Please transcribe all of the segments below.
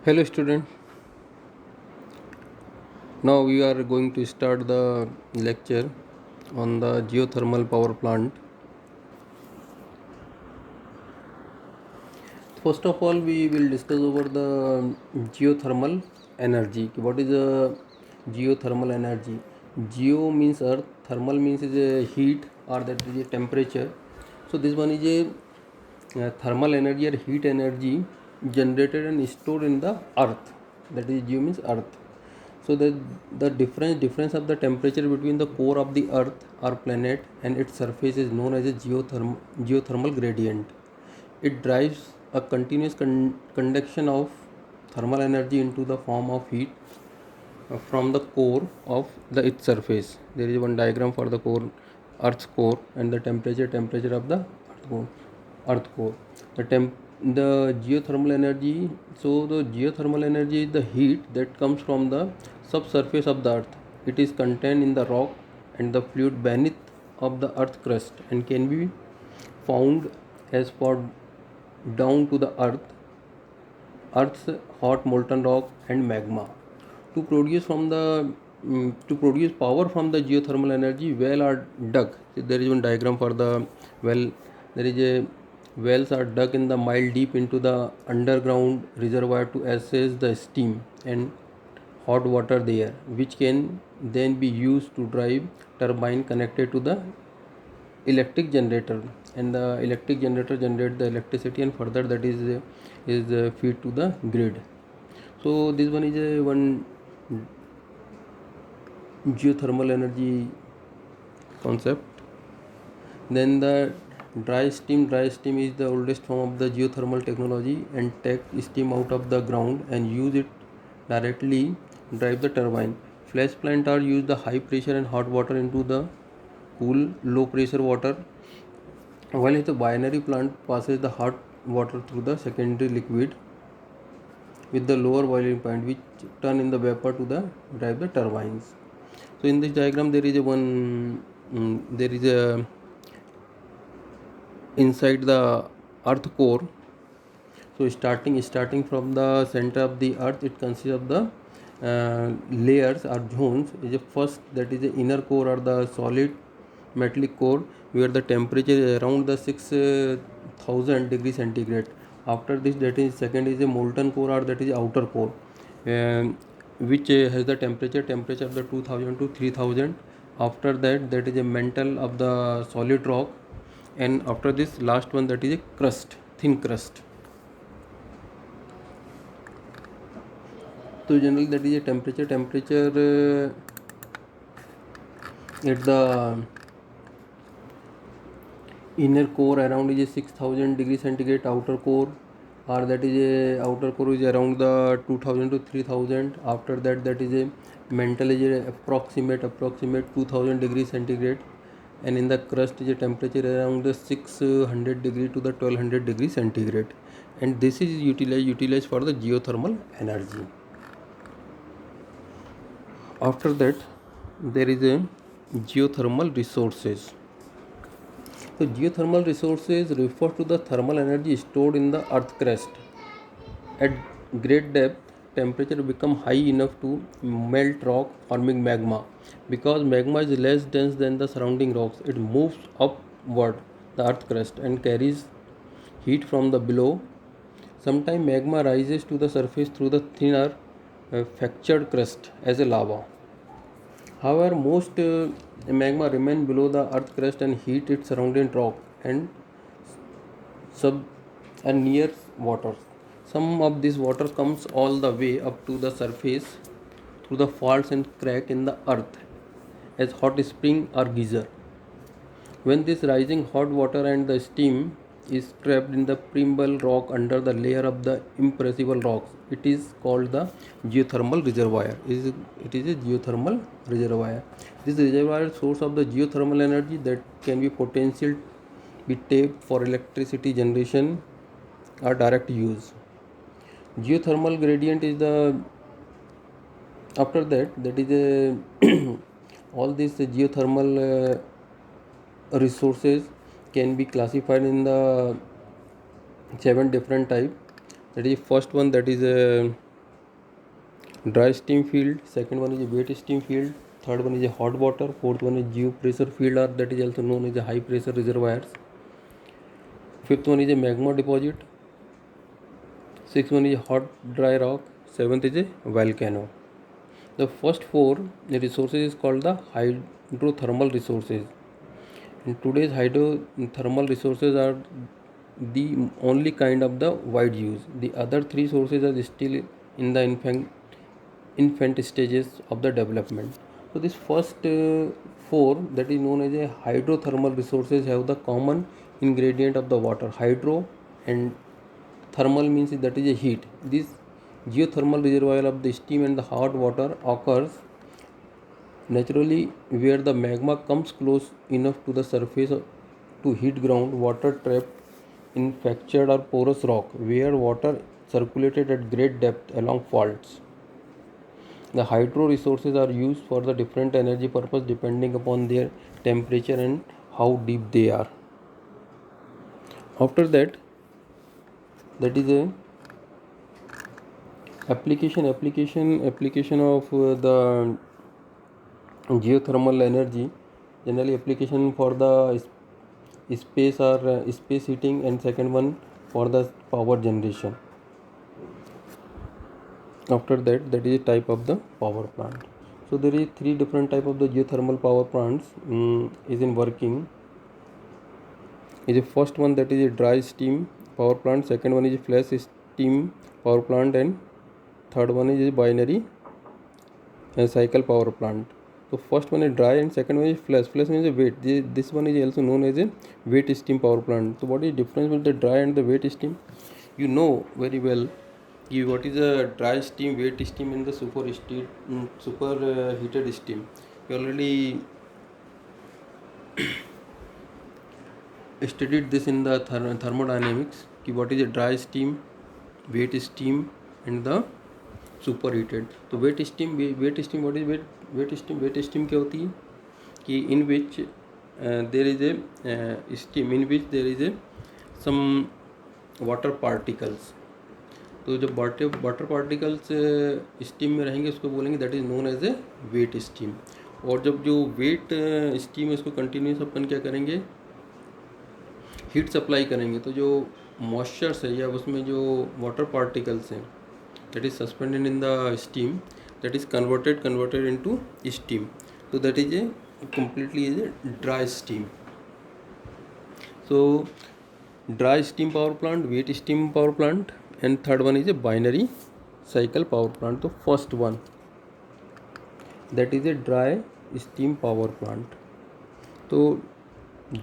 Hello student, now we are going to start the lecture on the geothermal power plant. First of all, we will discuss over the geothermal energy. What is the geothermal energy? Geo means earth, thermal means is a heat or that is a temperature. So this one is a thermal energy or heat energy generated and stored in the earth. That is geo means earth. So the difference of the temperature between the core of the earth or planet and its surface is known as a geothermal gradient. It drives a continuous conduction of thermal energy into the form of heat from the core of its surface. There is one diagram for the core, Earth's core, and the temperature of the Earth core. The geothermal energy. So the geothermal energy is the heat that comes from the subsurface of the Earth. It is contained in the rock and the fluid beneath of the Earth crust and can be found as far down to the Earth's hot molten rock and magma. To produce from the to produce power from the geothermal energy, well are dug. There is one diagram for the well. There is a wells are dug in the mile deep into the underground reservoir to access the steam and hot water there, which can then be used to drive turbine connected to the electric generator, and the electric generator generate the electricity and further that is feed to the grid. So this one is a one geothermal energy concept. Then the dry steam is the oldest form of the geothermal technology and take steam out of the ground and use it directly drive the turbine. Flash plant are use the high pressure and hot water into the cool low pressure water, while the binary plant passes the hot water through the secondary liquid with the lower boiling point, which turn in the vapor to the drive the turbines. So in this diagram there is a one there is a inside the earth core. So starting from the center of the earth, it consists of the layers or zones. Is a first, that is the inner core or the solid metallic core, where the temperature is around the 6000 degrees centigrade. After this, that is second is a molten core or that is outer core, which has the temperature of the 2000 to 3000. After that, that is a mantle of the solid rock, and after this last one, that is a crust, thin crust. So generally that is a temperature at the inner core around is a 6000 degree centigrade, outer core or that is a outer core is around the 2000 to 3000. After that, that is a mantle is a approximate 2000 degree centigrade, and in the crust is a temperature around the 600 degree to the 1200 degree centigrade, and this is utilized for the geothermal energy. After that, there is a geothermal resources. So geothermal resources refer to the thermal energy stored in the earth crust. At great depth, temperature become high enough to melt rock, forming magma. Because magma is less dense than the surrounding rocks, it moves upward the earth crust and carries heat from the below. Sometimes magma rises to the surface through the thinner fractured crust as a lava. However, most magma remain below the earth crust and heat its surrounding rock and sub and near water. Some of this water comes all the way up to the surface through the faults and crack in the earth as hot spring or geyser. When this rising hot water and the steam is trapped in the permeable rock under the layer of the impressible rocks, it is called the geothermal reservoir. It is a geothermal reservoir. This reservoir is source of the geothermal energy that can be potential be tapped for electricity generation or direct use. Geothermal gradient is the after that is a all these geothermal resources can be classified in the 7 different type. That is first one, that is dry steam field, second one is a wet steam field, third one is a hot water, fourth one is geopressure field, or that is also known as a high pressure reservoirs, fifth one is a magma deposit, sixth one is a hot dry rock, seventh is a volcano. The first four resources is called the hydrothermal resources. And today's hydrothermal resources are the only kind of the wide use. The other three sources are still in the infant stages of the development. So this first four, that is known as a hydrothermal resources, have the common ingredient of the water. Hydro and thermal means that is a heat. This geothermal reservoir of the steam and the hot water occurs naturally where the magma comes close enough to the surface to hit ground water trapped in fractured or porous rock where water circulated at great depth along faults. The hydro resources are used for the different energy purpose depending upon their temperature and how deep they are. After that, that is a application of the geothermal energy. Generally application for the space or space heating, and second one for the power generation. After that, that is a type of the power plant. So there is three different type of the geothermal power plants is in working. Is the first one, that is a dry steam power plant, second one is a flash steam power plant, and third one is a binary cycle power plant. So first one is dry and second one is flash. Flash means a wet. This one is also known as a wet steam power plant. So what is the difference with the dry and the wet steam? You know very well what is a dry steam, wet steam, and the super heated steam. You already studied this in the thermodynamics. What is a dry steam, wet steam, and the superheated. तो wet steam what is wet steam क्या होती है कि in which there is a steam in which there is a some water particles. तो जब water particles steam में रहेंगे उसको बोलेंगे that is known as a wet steam. और जब जो वेट स्टीम है उसको कंटिन्यूस अपन क्या करेंगे, हीट सप्लाई करेंगे. तो जो मॉइस्चर्स है या उसमें जो वाटर पार्टिकल्स हैं that is suspended in the steam, that is converted into steam. So that is a completely is a dry steam. So dry steam power plant, wet steam power plant, and third one is a binary cycle power plant. So first one, that is a dry steam power plant. So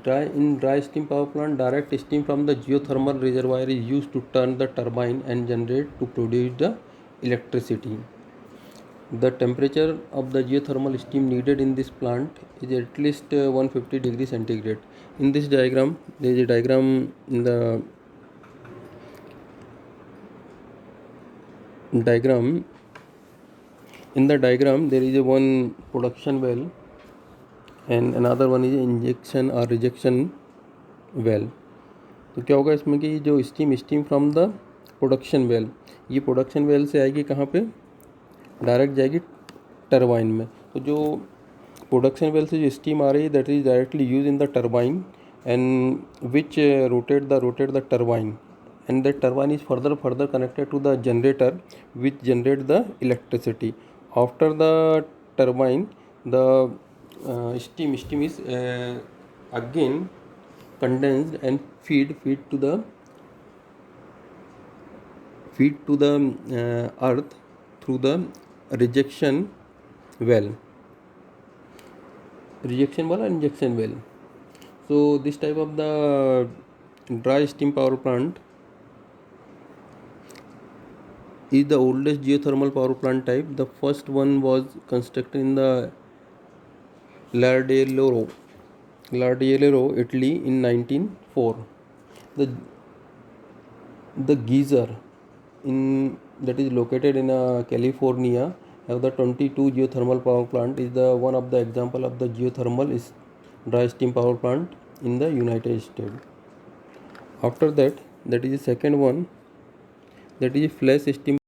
dry steam power plant, direct steam from the geothermal reservoir is used to turn the turbine and generate to produce the electricity. The temperature of the geothermal steam needed in this plant is at least 150 degrees centigrade. In this diagram, there is a diagram in the diagram. In the diagram, there is a one production well and another one is injection और rejection well. तो क्या होगा इसमें कि जो steam from the production well, ये production well से आएगी कहाँ पे, डायरेक्ट जाएगी टरबाइन में. तो जो प्रोडक्शन वेल से जो स्टीम आ रही है that is directly use in the turbine and which rotate the turbine, and that turbine is further connected to the generator which generate the electricity. After the turbine, the steam is again condensed and feed to the earth through the rejection well or injection well. So this type of the dry steam power plant is the oldest geothermal power plant type. The first one was constructed in the Lardelloro, Italy in 1904. The geyser that is located in California have the 22 geothermal power plant is the one of the example of the geothermal is dry steam power plant in the United States. After that is the second one, that is flash steam